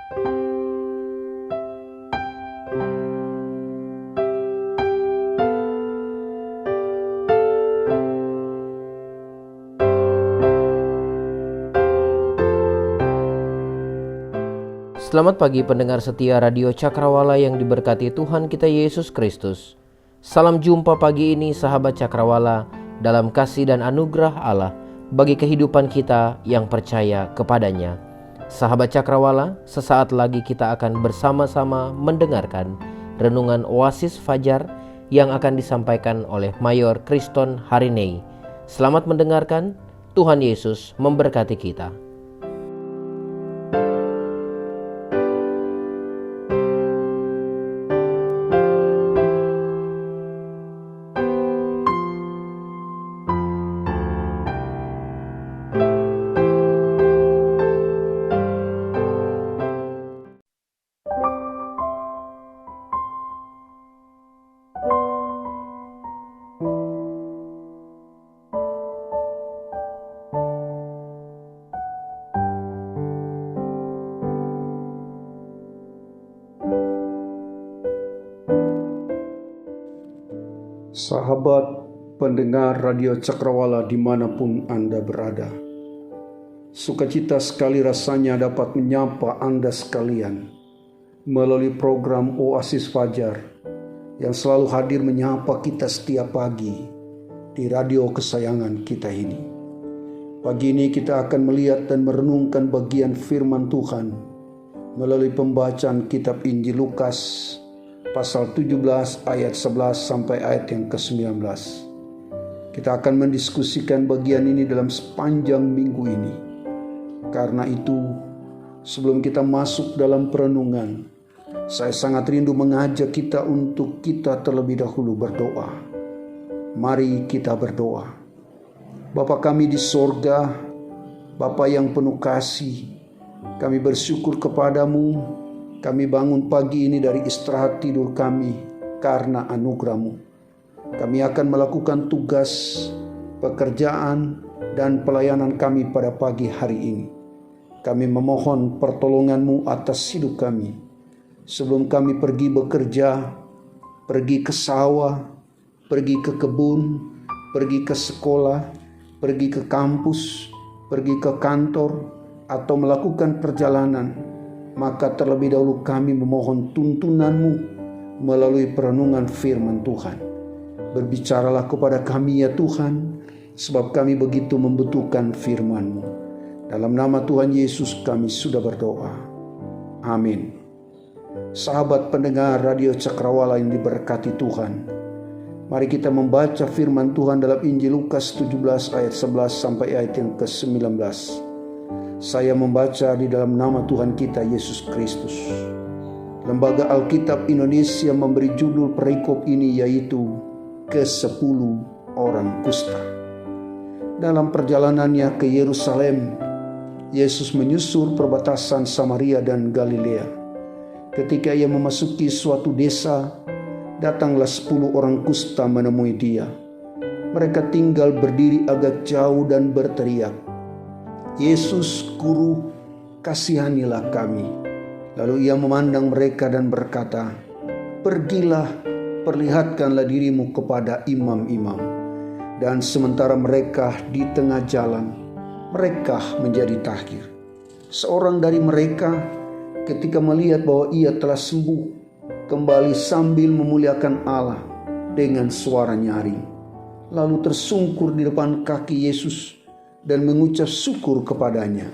Selamat pagi pendengar setia Radio Cakrawala yang diberkati Tuhan kita Yesus Kristus. Salam jumpa pagi ini sahabat Cakrawala dalam kasih dan anugerah Allah bagi kehidupan kita yang percaya kepadanya. Sahabat Cakrawala, sesaat lagi kita akan bersama-sama mendengarkan renungan Oasis Fajar yang akan disampaikan oleh Mayor Kriston Harinei. Selamat mendengarkan, Tuhan Yesus memberkati kita. Sahabat pendengar Radio Cakrawala dimanapun Anda berada, sukacita sekali rasanya dapat menyapa Anda sekalian melalui program Oasis Fajar yang selalu hadir menyapa kita setiap pagi di radio kesayangan kita ini. Pagi ini kita akan melihat dan merenungkan bagian firman Tuhan melalui pembacaan kitab Injil Lukas pasal 17 ayat 11 sampai ayat yang ke-19. Kita akan mendiskusikan bagian ini dalam sepanjang minggu ini. Karena itu, sebelum kita masuk dalam perenungan, saya sangat rindu mengajak kita untuk kita terlebih dahulu berdoa. Mari kita berdoa. Bapa kami di sorga, Bapa yang penuh kasih, kami bersyukur kepadamu. Kami bangun pagi ini dari istirahat tidur kami karena anugerah-Mu. Kami akan melakukan tugas, pekerjaan, dan pelayanan kami pada pagi hari ini. Kami memohon pertolongan-Mu atas hidup kami. Sebelum kami pergi bekerja, pergi ke sawah, pergi ke kebun, pergi ke sekolah, pergi ke kampus, pergi ke kantor, atau melakukan perjalanan, maka terlebih dahulu kami memohon tuntunan-Mu melalui perenungan firman Tuhan. Berbicaralah kepada kami ya Tuhan, sebab kami begitu membutuhkan firman-Mu. Dalam nama Tuhan Yesus kami sudah berdoa. Amin. Sahabat pendengar Radio Cakrawala yang diberkati Tuhan, mari kita membaca firman Tuhan dalam Injil Lukas 17 ayat 11 sampai ayat yang ke-19. Saya membaca di dalam nama Tuhan kita Yesus Kristus. Lembaga Alkitab Indonesia memberi judul perikop ini yaitu ke-10 orang kusta. Dalam perjalanannya ke Yerusalem, Yesus menyusur perbatasan Samaria dan Galilea. Ketika ia memasuki suatu desa, datanglah 10 orang kusta menemui dia. Mereka tinggal berdiri agak jauh dan berteriak, "Yesus, Guru, kasihanilah kami." Lalu ia memandang mereka dan berkata, "Pergilah, perlihatkanlah dirimu kepada imam-imam." Dan sementara mereka di tengah jalan, mereka menjadi tahir. Seorang dari mereka ketika melihat bahwa ia telah sembuh, kembali sambil memuliakan Allah dengan suara nyaring. Lalu tersungkur di depan kaki Yesus dan mengucap syukur kepadanya.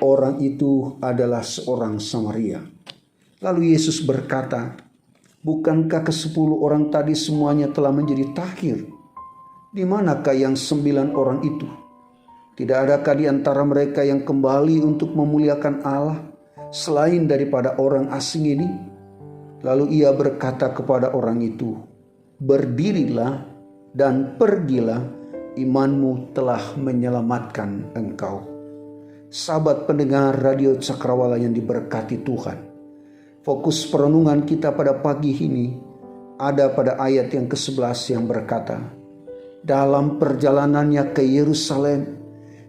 Orang itu adalah seorang Samaria. Lalu Yesus berkata, "Bukankah ke-10 orang tadi semuanya telah menjadi tahir? Di manakah yang 9 orang itu? Tidak adakah di antara mereka yang kembali untuk memuliakan Allah selain daripada orang asing ini?" Lalu ia berkata kepada orang itu, "Berdirilah dan pergilah, imanmu telah menyelamatkan engkau." Sahabat pendengar Radio Cakrawala yang diberkati Tuhan, fokus perenungan kita pada pagi ini ada pada ayat yang ke-11 yang berkata, dalam perjalanannya ke Yerusalem,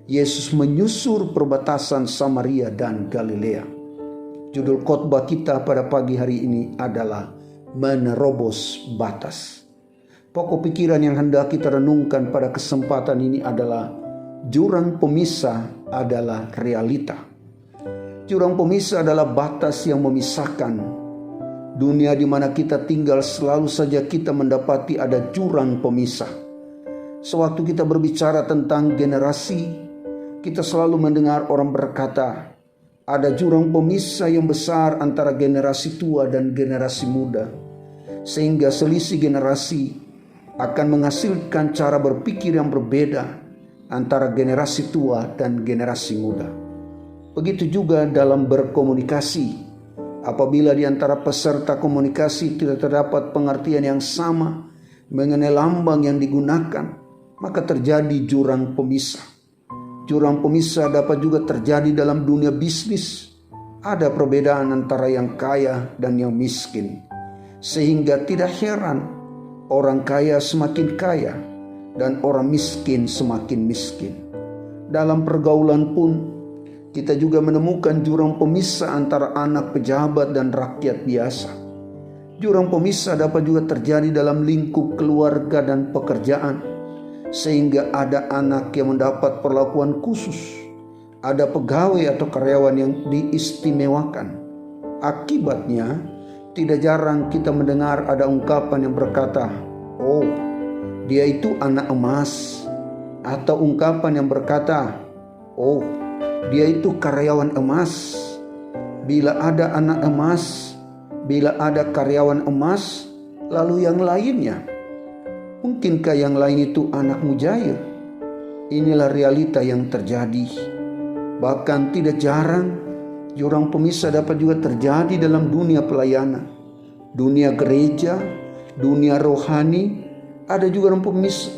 Yesus menyusur perbatasan Samaria dan Galilea. Judul khotbah kita pada pagi hari ini adalah menerobos batas. Pokok pikiran yang hendak kita renungkan pada kesempatan ini adalah jurang pemisah adalah realita. Jurang pemisah adalah batas yang memisahkan. Dunia di mana kita tinggal selalu saja kita mendapati ada jurang pemisah. Sewaktu kita berbicara tentang generasi, kita selalu mendengar orang berkata, ada jurang pemisah yang besar antara generasi tua dan generasi muda. Sehingga selisih generasi akan menghasilkan cara berpikir yang berbeda antara generasi tua dan generasi muda. Begitu juga dalam berkomunikasi. Apabila di antara peserta komunikasi tidak terdapat pengertian yang sama mengenai lambang yang digunakan, maka terjadi jurang pemisah. Jurang pemisah dapat juga terjadi dalam dunia bisnis. Ada perbedaan antara yang kaya dan yang miskin. Sehingga tidak heran orang kaya semakin kaya dan orang miskin semakin miskin. Dalam pergaulan pun kita juga menemukan jurang pemisah antara anak pejabat dan rakyat biasa. Jurang pemisah dapat juga terjadi dalam lingkup keluarga dan pekerjaan. Sehingga ada anak yang mendapat perlakuan khusus, ada pegawai atau karyawan yang diistimewakan. Akibatnya, tidak jarang kita mendengar ada ungkapan yang berkata, "Oh, dia itu anak emas." Atau ungkapan yang berkata, "Oh, dia itu karyawan emas." Bila ada anak emas, bila ada karyawan emas, lalu yang lainnya, mungkinkah yang lain itu anak mujair? Inilah realita yang terjadi. Bahkan tidak jarang jurang pemisah dapat juga terjadi dalam dunia pelayanan, dunia gereja, dunia rohani. Ada juga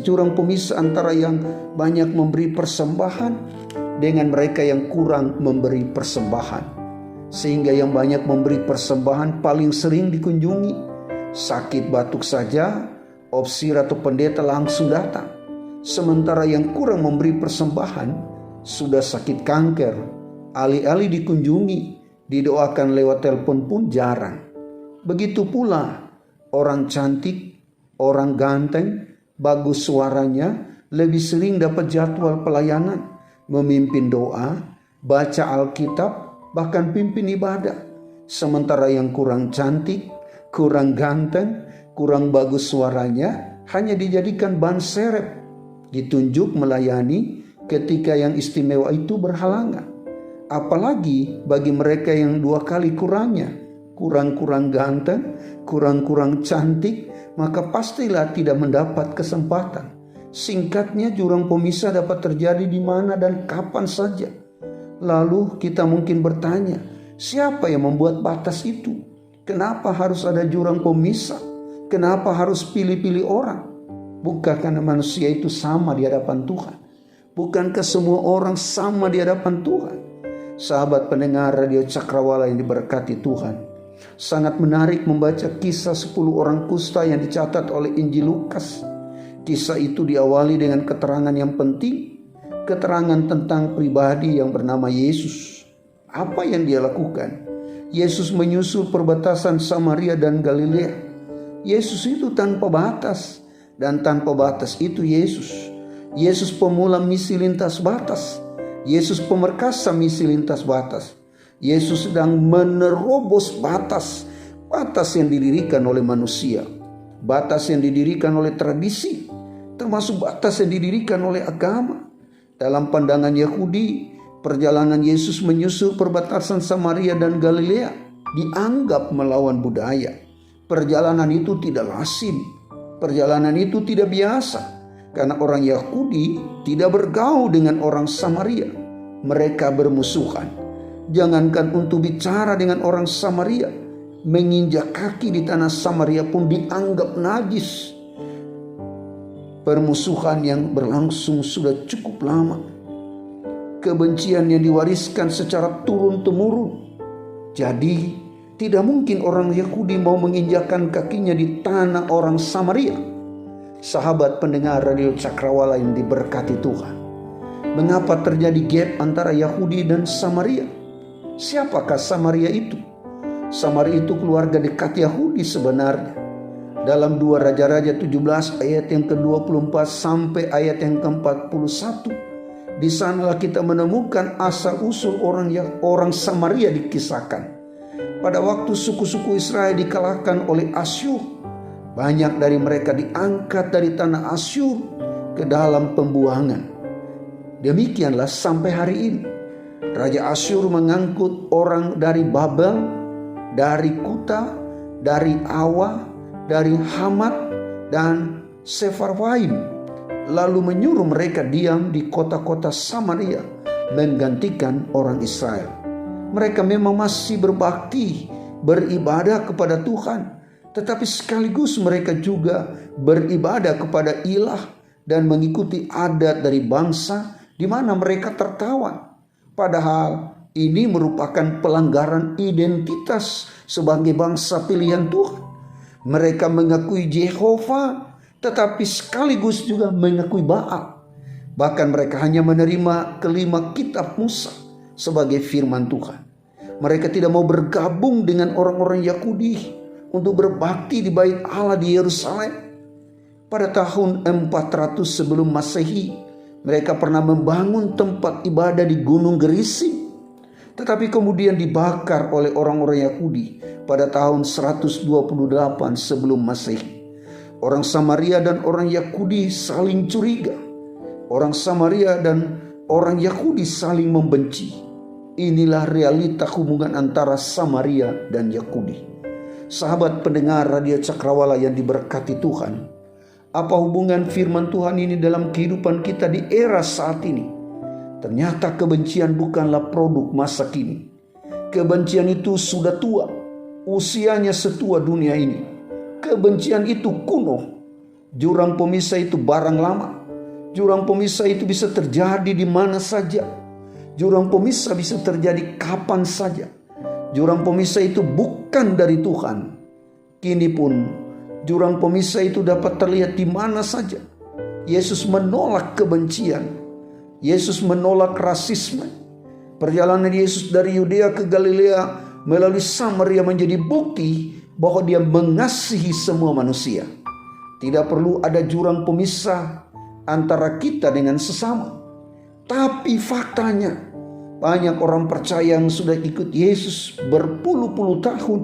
jurang pemisah antara yang banyak memberi persembahan dengan mereka yang kurang memberi persembahan. Sehingga yang banyak memberi persembahan paling sering dikunjungi. Sakit batuk saja, opsir atau pendeta langsung datang. Sementara yang kurang memberi persembahan sudah sakit kanker, alih-alih dikunjungi, didoakan lewat telepon pun jarang. Begitu pula orang cantik, orang ganteng, bagus suaranya, lebih sering dapat jadwal pelayanan, memimpin doa, baca Alkitab, bahkan pimpin ibadah. Sementara yang kurang cantik, kurang ganteng, kurang bagus suaranya, hanya dijadikan ban serep, ditunjuk melayani ketika yang istimewa itu berhalangan. Apalagi bagi mereka yang dua kali kurangnya, kurang-kurang ganteng, kurang-kurang cantik, maka pastilah tidak mendapat kesempatan. Singkatnya, jurang pemisah dapat terjadi di mana dan kapan saja. Lalu kita mungkin bertanya, siapa yang membuat batas itu? Kenapa harus ada jurang pemisah? Kenapa harus pilih-pilih orang? Bukan karena manusia itu sama di hadapan Tuhan? Bukankah semua orang sama di hadapan Tuhan? Sahabat pendengar Radio Cakrawala yang diberkati Tuhan, sangat menarik membaca kisah 10 orang kusta yang dicatat oleh Injil Lukas. Kisah itu diawali dengan keterangan yang penting, keterangan tentang pribadi yang bernama Yesus. Apa yang dia lakukan? Yesus menyusul perbatasan Samaria dan Galilea. Yesus itu tanpa batas, dan tanpa batas itu Yesus. Yesus pemula misi lintas batas. Yesus pemerkasa misi lintas batas. Yesus sedang menerobos batas, batas yang didirikan oleh manusia, batas yang didirikan oleh tradisi, termasuk batas yang didirikan oleh agama. Dalam pandangan Yahudi, perjalanan Yesus menyusul perbatasan Samaria dan Galilea dianggap melawan budaya. Perjalanan itu tidak lazim, perjalanan itu tidak biasa, karena orang Yahudi tidak bergaul dengan orang Samaria. Mereka bermusuhan. Jangankan untuk bicara dengan orang Samaria, menginjak kaki di tanah Samaria pun dianggap najis. Permusuhan yang berlangsung sudah cukup lama. Kebencian yang diwariskan secara turun-temurun. Jadi tidak mungkin orang Yahudi mau menginjakkan kakinya di tanah orang Samaria. Sahabat pendengar Radio Cakrawala yang diberkati Tuhan, mengapa terjadi gap antara Yahudi dan Samaria? Siapakah Samaria itu? Samaria itu keluarga dekat Yahudi sebenarnya. Dalam 2 Raja-Raja 17 ayat yang ke-24 sampai ayat yang ke-41, di sanalah kita menemukan asal-usul orang Samaria dikisahkan. Pada waktu suku-suku Israel dikalahkan oleh Asyur, banyak dari mereka diangkat dari tanah Asyur ke dalam pembuangan. Demikianlah sampai hari ini. Raja Asyur mengangkut orang dari Babel, dari Kuta, dari Awa, dari Hamat, dan Sefarwaim, lalu menyuruh mereka diam di kota-kota Samaria menggantikan orang Israel. Mereka memang masih berbakti, beribadah kepada Tuhan, tetapi sekaligus mereka juga beribadah kepada ilah dan mengikuti adat dari bangsa di mana mereka tertawan. Padahal ini merupakan pelanggaran identitas sebagai bangsa pilihan Tuhan. Mereka mengakui Yehova, tetapi sekaligus juga mengakui Baal. Bahkan mereka hanya menerima kelima kitab Musa sebagai firman Tuhan. Mereka tidak mau bergabung dengan orang-orang Yahudi untuk berbakti di bait Allah di Yerusalem. Pada tahun 400 sebelum Masehi, mereka pernah membangun tempat ibadah di Gunung Gerizim, tetapi kemudian dibakar oleh orang-orang Yahudi pada tahun 128 sebelum Masehi. Orang Samaria dan orang Yahudi saling curiga. Orang Samaria dan orang Yahudi saling membenci. Inilah realita hubungan antara Samaria dan Yahudi. Sahabat pendengar Radio Cakrawala yang diberkati Tuhan, apa hubungan firman Tuhan ini dalam kehidupan kita di era saat ini? Ternyata kebencian bukanlah produk masa kini. Kebencian itu sudah tua, usianya setua dunia ini. Kebencian itu kuno. Jurang pemisah itu barang lama. Jurang pemisah itu bisa terjadi di mana saja. Jurang pemisah bisa terjadi kapan saja. Jurang pemisah itu bukan dari Tuhan. Kini pun jurang pemisah itu dapat terlihat di mana saja. Yesus menolak kebencian. Yesus menolak rasisme. Perjalanan Yesus dari Yudea ke Galilea melalui Samaria menjadi bukti bahwa dia mengasihi semua manusia. Tidak perlu ada jurang pemisah antara kita dengan sesama. Tapi faktanya, banyak orang percaya yang sudah ikut Yesus berpuluh-puluh tahun,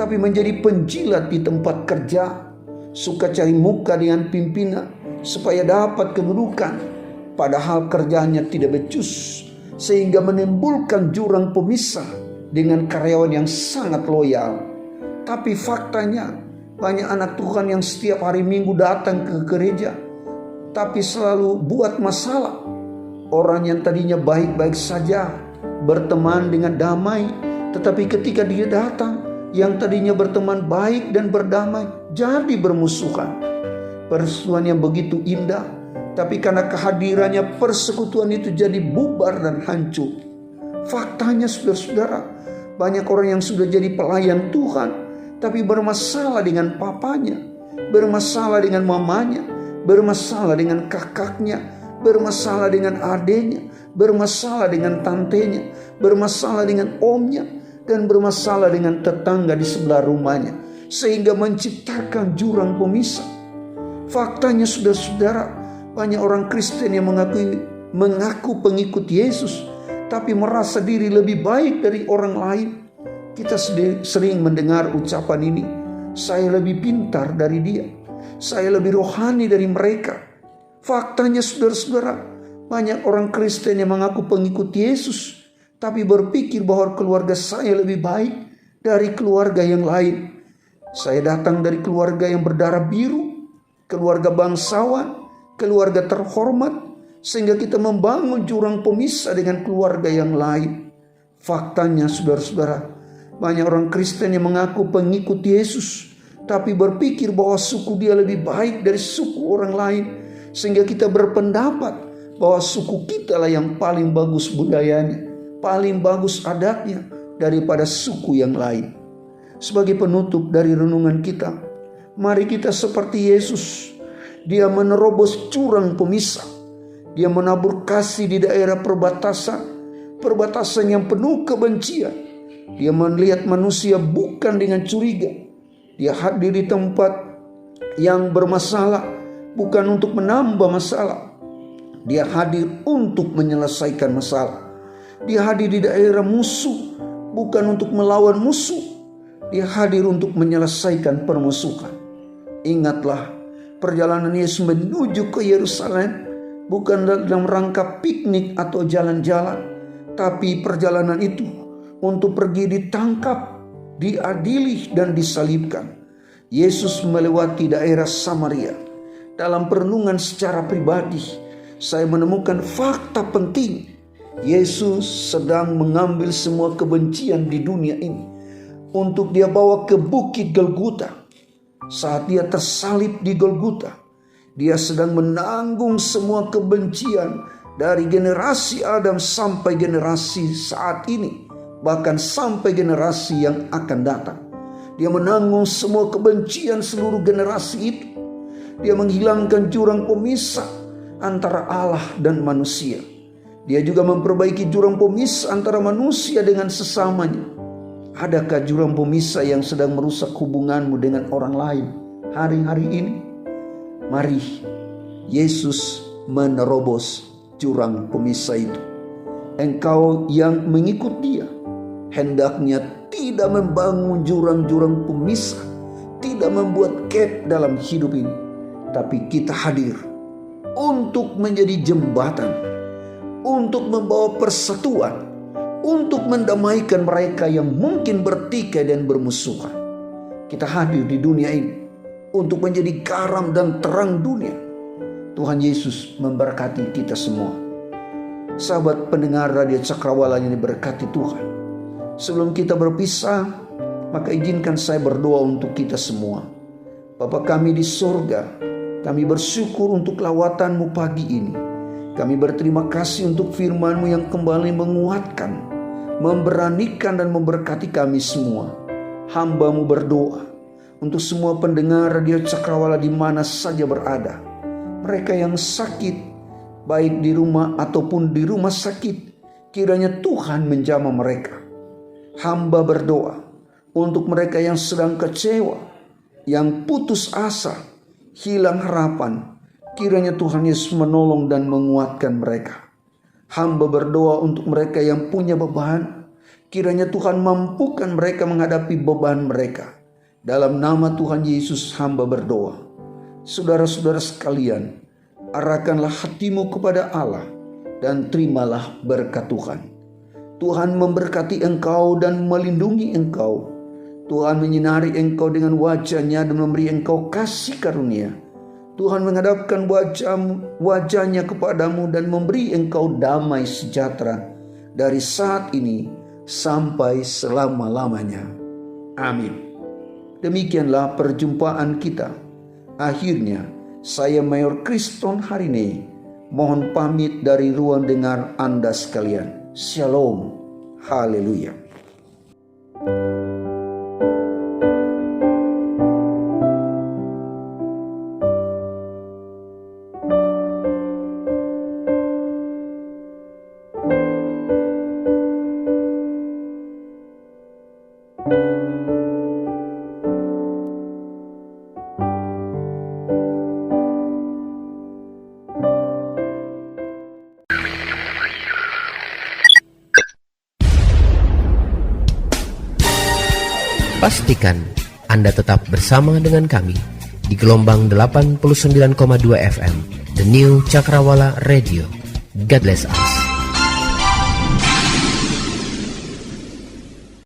tapi menjadi penjilat di tempat kerja, suka cari muka dengan pimpinan supaya dapat kedudukan, padahal kerjanya tidak becus, sehingga menimbulkan jurang pemisah dengan karyawan yang sangat loyal. Tapi faktanya, banyak anak Tuhan yang setiap hari Minggu datang ke gereja, tapi selalu buat masalah. Orang yang tadinya baik-baik saja, berteman dengan damai, tetapi ketika dia datang, yang tadinya berteman baik dan berdamai jadi bermusuhan. Persekutuan yang begitu indah, tapi karena kehadirannya persekutuan itu jadi bubar dan hancur. Faktanya saudara-saudara, banyak orang yang sudah jadi pelayan Tuhan, tapi bermasalah dengan papanya, bermasalah dengan mamanya, bermasalah dengan kakaknya, bermasalah dengan adenya, bermasalah dengan tantenya, bermasalah dengan omnya, dan bermasalah dengan tetangga di sebelah rumahnya, sehingga menciptakan jurang pemisah. Faktanya saudara-saudara, banyak orang Kristen yang mengaku pengikut Yesus, tapi merasa diri lebih baik dari orang lain. Kita sering mendengar ucapan ini, saya lebih pintar dari dia, saya lebih rohani dari mereka. Faktanya saudara-saudara, banyak orang Kristen yang mengaku pengikut Yesus, tapi berpikir bahwa keluarga saya lebih baik dari keluarga yang lain. Saya datang dari keluarga yang berdarah biru, keluarga bangsawan, keluarga terhormat, sehingga kita membangun jurang pemisah dengan keluarga yang lain. Faktanya saudara-saudara, banyak orang Kristen yang mengaku pengikut Yesus, tapi berpikir bahwa suku dia lebih baik dari suku orang lain, sehingga kita berpendapat bahwa suku kita lah yang paling bagus budayanya, paling bagus adatnya daripada suku yang lain. Sebagai penutup dari renungan kita, mari kita seperti Yesus. Dia menerobos jurang pemisah. Dia menabur kasih di daerah perbatasan, perbatasan yang penuh kebencian. Dia melihat manusia bukan dengan curiga. Dia hadir di tempat yang bermasalah bukan untuk menambah masalah. Dia hadir untuk menyelesaikan masalah. Dia hadir di daerah musuh bukan untuk melawan musuh. Dia hadir untuk menyelesaikan permusuhan. Ingatlah, perjalanan Yesus menuju ke Yerusalem bukan dalam rangka piknik atau jalan-jalan, tapi perjalanan itu untuk pergi ditangkap, diadili, dan disalibkan. Yesus melewati daerah Samaria. Dalam perenungan secara pribadi, saya menemukan fakta penting. Yesus sedang mengambil semua kebencian di dunia ini untuk dia bawa ke bukit Golgota. Saat dia tersalib di Golgota, dia sedang menanggung semua kebencian dari generasi Adam sampai generasi saat ini, bahkan sampai generasi yang akan datang. Dia menanggung semua kebencian seluruh generasi itu. Dia menghilangkan jurang pemisah antara Allah dan manusia. Dia juga memperbaiki jurang pemisah antara manusia dengan sesamanya. Adakah jurang pemisah yang sedang merusak hubunganmu dengan orang lain hari-hari ini? Mari Yesus menerobos jurang pemisah itu. Engkau yang mengikut dia hendaknya tidak membangun jurang-jurang pemisah, tidak membuat gap dalam hidup ini, tapi kita hadir untuk menjadi jembatan, untuk membawa persatuan, untuk mendamaikan mereka yang mungkin bertikai dan bermusuhan. Kita hadir di dunia ini untuk menjadi garam dan terang dunia. Tuhan Yesus memberkati kita semua. Sahabat pendengar Radio Cakrawala yang diberkati Tuhan, sebelum kita berpisah, maka izinkan saya berdoa untuk kita semua. Bapa kami di surga, kami bersyukur untuk lawatan-Mu pagi ini. Kami berterima kasih untuk firman-Mu yang kembali menguatkan, memberanikan dan memberkati kami semua. Hamba-Mu berdoa untuk semua pendengar Radio Cakrawala di mana saja berada. Mereka yang sakit, baik di rumah ataupun di rumah sakit, kiranya Tuhan menjamah mereka. Hamba berdoa untuk mereka yang sedang kecewa, yang putus asa, hilang harapan. Kiranya Tuhan Yesus menolong dan menguatkan mereka. Hamba berdoa untuk mereka yang punya beban. Kiranya Tuhan mampukan mereka menghadapi beban mereka. Dalam nama Tuhan Yesus hamba berdoa. Saudara-saudara sekalian, arahkanlah hatimu kepada Allah dan terimalah berkat Tuhan. Tuhan memberkati engkau dan melindungi engkau. Tuhan menyinari engkau dengan wajah-Nya dan memberi engkau kasih karunia. Tuhan menghadapkan wajah-Nya kepadamu dan memberi engkau damai sejahtera dari saat ini sampai selama-lamanya. Amin. Demikianlah perjumpaan kita. Akhirnya, saya Mayor Kriston Harine mohon pamit dari ruang dengar Anda sekalian. Shalom. Haleluya. Pastikan Anda tetap bersama dengan kami di gelombang 89,2 FM, The New Cakrawala Radio. God bless us.